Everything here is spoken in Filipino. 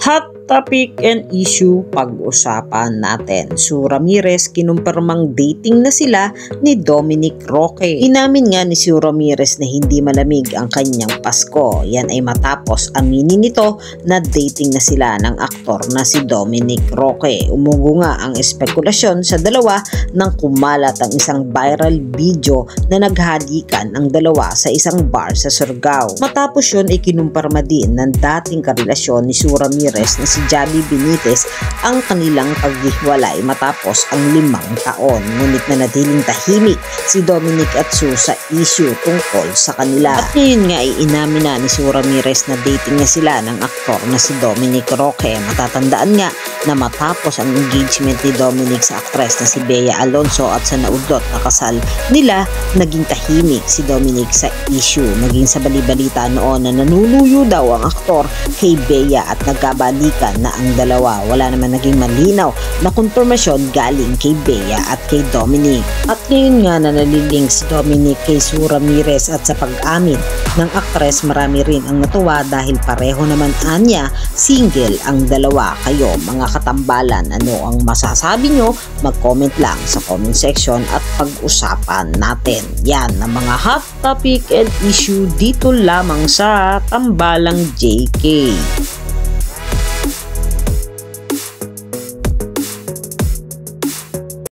Hot topic and issue pag-usapan natin. Sue Ramirez kinumpirmang dating na sila ni Dominic Roque. Inamin nga ni Sue Ramirez na hindi malamig ang kanyang Pasko. Yan ay matapos aminin nito na dating na sila ng aktor na si Dominic Roque. Umugo nga ang espekulasyon sa dalawa nang kumalat ang isang viral video na naghalikan ang dalawa sa isang bar sa Surigao. Matapos yun ay kinumpirma din ng dating karelasyon ni Sue Ramirez na si Javi Benitez ang kanilang paghiwalay matapos ang 5 taon. Ngunit nanatiling tahimik si Dominic at Sue sa issue tungkol sa kanila. At ngayon nga ay inamin na ni Sue Ramirez na dating na sila ng aktor na si Dominic Roque. Matatandaan nga na matapos ang engagement ni Dominic sa aktres na si Bea Alonzo at sa naudlot na kasal nila, naging tahimik si Dominic sa issue. Naging sa balibalita noon na nanuluyo daw ang aktor kay Bea at nagkabalikan na ang dalawa. Wala naman naging malinaw na konfirmasyon galing kay Bea at kay Dominic. At ngayon nga na naliling si Dominic kay Sue Ramirez at sa pag-amin ng aktres, marami rin ang natuwa dahil pareho naman anya single ang dalawa. Kayo mga katambalan, ano ang masasabi nyo? Mag-comment lang sa comment section at pag-usapan natin. Yan ang mga hot topic and issue dito lamang sa Tambalang JK.